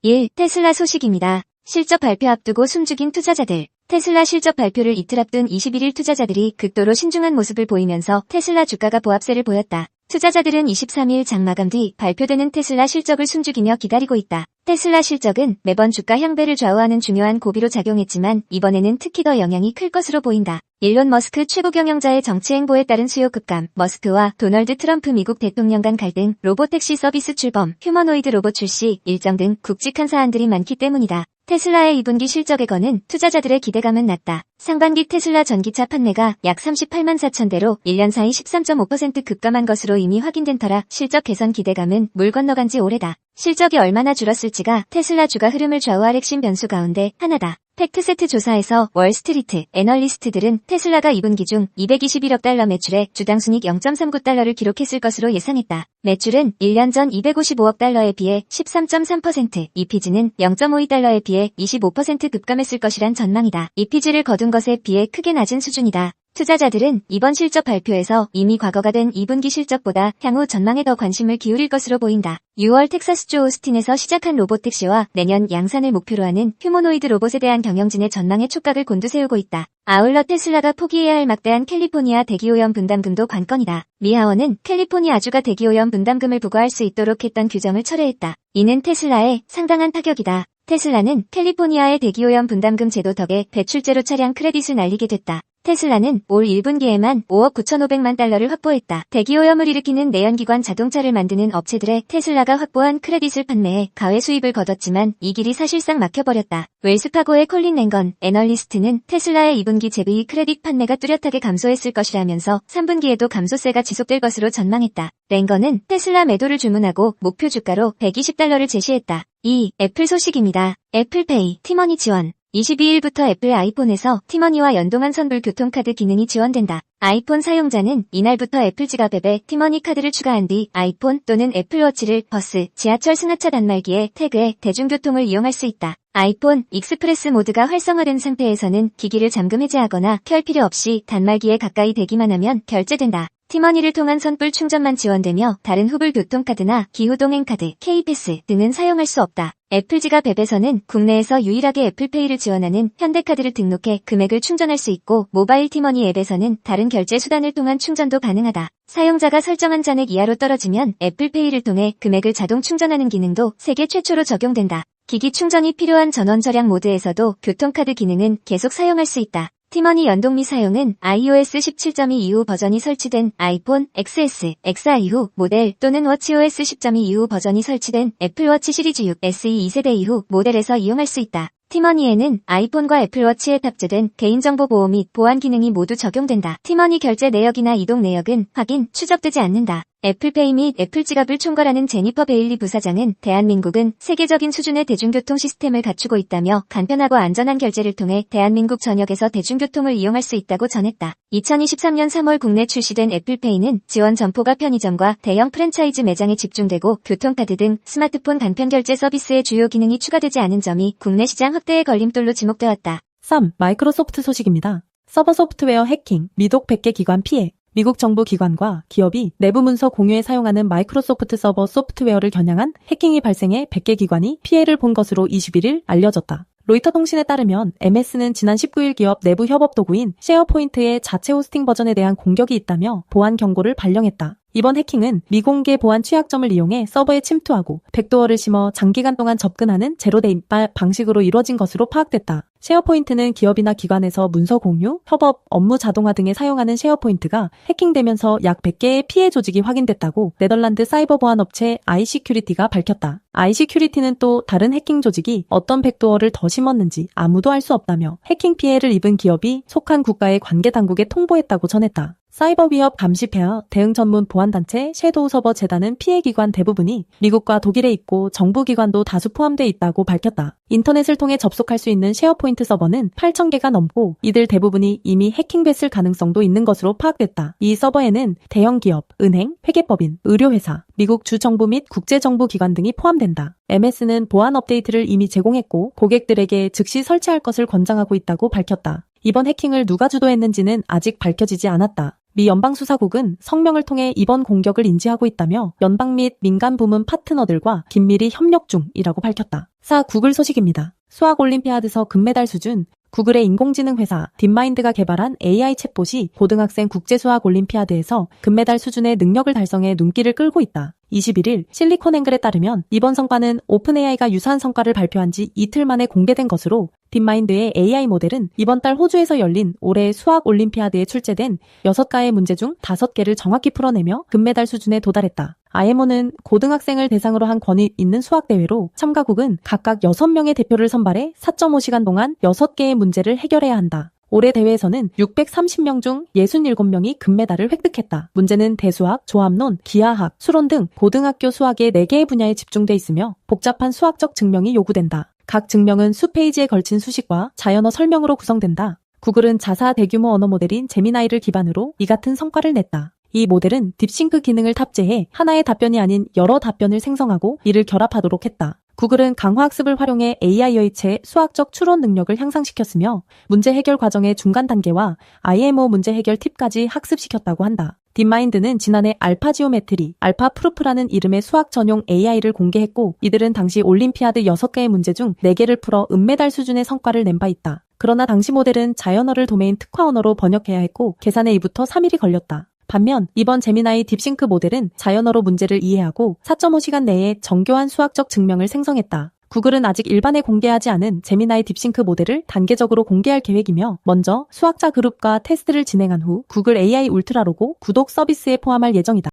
1. 테슬라 소식입니다. 실적 발표 앞두고 숨죽인 투자자들. 테슬라 실적 발표를 이틀 앞둔 21일 투자자들이 극도로 신중한 모습을 보이면서 테슬라 주가가 보합세를 보였다. 투자자들은 23일 장마감 뒤 발표되는 테슬라 실적을 숨죽이며 기다리고 있다. 테슬라 실적은 매번 주가 향배를 좌우하는 중요한 고비로 작용했지만 이번에는 특히 더 영향이 클 것으로 보인다. 일론 머스크 최고 경영자의 정치 행보에 따른 수요 급감, 머스크와 도널드 트럼프 미국 대통령 간 갈등, 로보택시 서비스 출범, 휴머노이드 로봇 출시, 일정 등 굵직한 사안들이 많기 때문이다. 테슬라의 2분기 실적에 거는 투자자들의 기대감은 낮다. 상반기 테슬라 전기차 판매가 약 38만 4천 대로 1년 사이 13.5% 급감한 것으로 이미 확인된 터라 실적 개선 기대감은 물 건너간 지 오래다. 실적이 얼마나 줄었을지가 테슬라 주가 흐름을 좌우할 핵심 변수 가운데 하나다. 팩트세트 조사에서 월스트리트 애널리스트들은 테슬라가 2분기 중 221억 달러 매출에 주당 순이익 0.39달러를 기록했을 것으로 예상했다. 매출은 1년 전 255억 달러에 비해 13.3%, EPS는 0.52달러에 비해 25% 급감했을 것이란 전망이다. EPS를 거둔 것에 비해 크게 낮은 수준이다. 투자자들은 이번 실적 발표에서 이미 과거가 된 2분기 실적보다 향후 전망에 더 관심을 기울일 것으로 보인다. 6월 텍사스주 오스틴에서 시작한 로보택시와 내년 양산을 목표로 하는 휴머노이드 로봇에 대한 경영진의 전망에 촉각을 곤두세우고 있다. 아울러 테슬라가 포기해야 할 막대한 캘리포니아 대기오염 분담금도 관건이다. 미 하원은 캘리포니아주가 대기오염 분담금을 부과할 수 있도록 했던 규정을 철회했다. 이는 테슬라에 상당한 타격이다. 테슬라는 캘리포니아의 대기오염 분담금 제도 덕에 배출제로 차량 크레딧을 날리게 됐다. 테슬라는 올 1분기에만 5억 9,500만 달러를 확보했다. 대기오염을 일으키는 내연기관 자동차를 만드는 업체들의 테슬라가 확보한 크레딧을 판매해 가외 수입을 거뒀지만 이 길이 사실상 막혀버렸다. 웰스파고의 콜린 랭건 애널리스트는 테슬라의 2분기 제비 크레딧 판매가 뚜렷하게 감소했을 것이라면서 3분기에도 감소세가 지속될 것으로 전망했다. 랭건은 테슬라 매도를 주문하고 목표 주가로 120달러를 제시했다. 2. 애플 소식입니다. 애플페이, 티머니 지원. 22일부터 애플 아이폰에서 티머니와 연동한 선불 교통카드 기능이 지원된다. 아이폰 사용자는 이날부터 애플 지갑 앱에 티머니 카드를 추가한 뒤 아이폰 또는 애플워치를 버스, 지하철 승하차 단말기에 태그해 대중교통을 이용할 수 있다. 아이폰 익스프레스 모드가 활성화된 상태에서는 기기를 잠금 해제하거나 켤 필요 없이 단말기에 가까이 대기만 하면 결제된다. 티머니를 통한 선불 충전만 지원되며 다른 후불 교통카드나 기후동행카드, K패스 등은 사용할 수 없다. 애플 지갑 앱에서는 국내에서 유일하게 애플페이를 지원하는 현대카드를 등록해 금액을 충전할 수 있고 모바일 티머니 앱에서는 다른 결제 수단을 통한 충전도 가능하다. 사용자가 설정한 잔액 이하로 떨어지면 애플페이를 통해 금액을 자동 충전하는 기능도 세계 최초로 적용된다. 기기 충전이 필요한 전원 절약 모드에서도 교통카드 기능은 계속 사용할 수 있다. 티머니 연동 미 사용은 iOS 17.2 이후 버전이 설치된 아이폰 XS, XR 이후 모델 또는 워치OS 10.2 이후 버전이 설치된 애플워치 시리즈 6, SE 2세대 이후 모델에서 이용할 수 있다. 티머니에는 아이폰과 애플워치에 탑재된 개인정보 보호 및 보안 기능이 모두 적용된다. 티머니 결제 내역이나 이동 내역은 확인, 추적되지 않는다. 애플페이 및 애플 지갑을 총괄하는 제니퍼 베일리 부사장은 대한민국은 세계적인 수준의 대중교통 시스템을 갖추고 있다며 간편하고 안전한 결제를 통해 대한민국 전역에서 대중교통을 이용할 수 있다고 전했다. 2023년 3월 국내 출시된 애플페이는 지원 점포가 편의점과 대형 프랜차이즈 매장에 집중되고 교통카드 등 스마트폰 간편 결제 서비스의 주요 기능이 추가되지 않은 점이 국내 시장 확대의 걸림돌로 지목되었다. 3. 마이크로소프트 소식입니다. 서버 소프트웨어 해킹, 미독 100개 기관 피해. 미국 정부 기관과 기업이 내부 문서 공유에 사용하는 마이크로소프트 서버 소프트웨어를 겨냥한 해킹이 발생해 100개 기관이 피해를 본 것으로 21일 알려졌다. 로이터 통신에 따르면 MS는 지난 19일 기업 내부 협업 도구인 셰어포인트의 자체 호스팅 버전에 대한 공격이 있다며 보안 경고를 발령했다. 이번 해킹은 미공개 보안 취약점을 이용해 서버에 침투하고 백도어를 심어 장기간 동안 접근하는 제로데이 인발 방식으로 이뤄진 것으로 파악됐다. 셰어포인트는 기업이나 기관에서 문서 공유, 협업, 업무 자동화 등에 사용하는 셰어포인트가 해킹되면서 약 100개의 피해 조직이 확인됐다고 네덜란드 사이버 보안 업체 아이시큐리티가 밝혔다. 아이시큐리티는 또 다른 해킹 조직이 어떤 백도어를 더 심었는지 아무도 알 수 없다며 해킹 피해를 입은 기업이 속한 국가의 관계 당국에 통보했다고 전했다. 사이버 위협 감시 폐하 대응 전문 보안단체 섀도우 서버 재단은 피해 기관 대부분이 미국과 독일에 있고 정부 기관도 다수 포함돼 있다고 밝혔다. 인터넷을 통해 접속할 수 있는 셰어포인트 서버는 8,000개가 넘고 이들 대부분이 이미 해킹됐을 가능성도 있는 것으로 파악됐다. 이 서버에는 대형 기업, 은행, 회계법인, 의료회사, 미국 주정부 및 국제정부 기관 등이 포함된다. MS는 보안 업데이트를 이미 제공했고 고객들에게 즉시 설치할 것을 권장하고 있다고 밝혔다. 이번 해킹을 누가 주도했는지는 아직 밝혀지지 않았다. 미 연방수사국은 성명을 통해 이번 공격을 인지하고 있다며 연방 및 민간 부문 파트너들과 긴밀히 협력 중이라고 밝혔다. 사 구글 소식입니다. 수학 올림피아드서 금메달 수준. 구글의 인공지능 회사 딥마인드가 개발한 AI 챗봇이 고등학생 국제수학 올림피아드에서 금메달 수준의 능력을 달성해 눈길을 끌고 있다. 21일 실리콘앵글에 따르면 이번 성과는 오픈AI가 유사한 성과를 발표한 지 이틀 만에 공개된 것으로 딥마인드의 AI 모델은 이번 달 호주에서 열린 올해 수학 올림피아드에 출제된 6가의 문제 중 5개를 정확히 풀어내며 금메달 수준에 도달했다. IMO는 고등학생을 대상으로 한 권위 있는 수학대회로 참가국은 각각 6명의 대표를 선발해 4.5시간 동안 6개의 문제를 해결해야 한다. 올해 대회에서는 630명 중 67명이 금메달을 획득했다. 문제는 대수학, 조합론, 기하학, 수론 등 고등학교 수학의 4개의 분야에 집중돼 있으며 복잡한 수학적 증명이 요구된다. 각 증명은 수페이지에 걸친 수식과 자연어 설명으로 구성된다. 구글은 자사 대규모 언어 모델인 제미나이를 기반으로 이 같은 성과를 냈다. 이 모델은 딥싱크 기능을 탑재해 하나의 답변이 아닌 여러 답변을 생성하고 이를 결합하도록 했다. 구글은 강화학습을 활용해 AI의 수학적 추론 능력을 향상시켰으며 문제 해결 과정의 중간 단계와 IMO 문제 해결 팁까지 학습시켰다고 한다. 딥마인드는 지난해 알파지오메트리, 알파프루프라는 이름의 수학 전용 AI를 공개했고 이들은 당시 올림피아드 6개의 문제 중 4개를 풀어 은메달 수준의 성과를 낸 바 있다. 그러나 당시 모델은 자연어를 도메인 특화 언어로 번역해야 했고 계산에 2부터 3일이 걸렸다. 반면 이번 제미나이 딥싱크 모델은 자연어로 문제를 이해하고 4.5시간 내에 정교한 수학적 증명을 생성했다. 구글은 아직 일반에 공개하지 않은 제미나이 딥싱크 모델을 단계적으로 공개할 계획이며 먼저 수학자 그룹과 테스트를 진행한 후 구글 AI 울트라 로고 구독 서비스에 포함할 예정이다.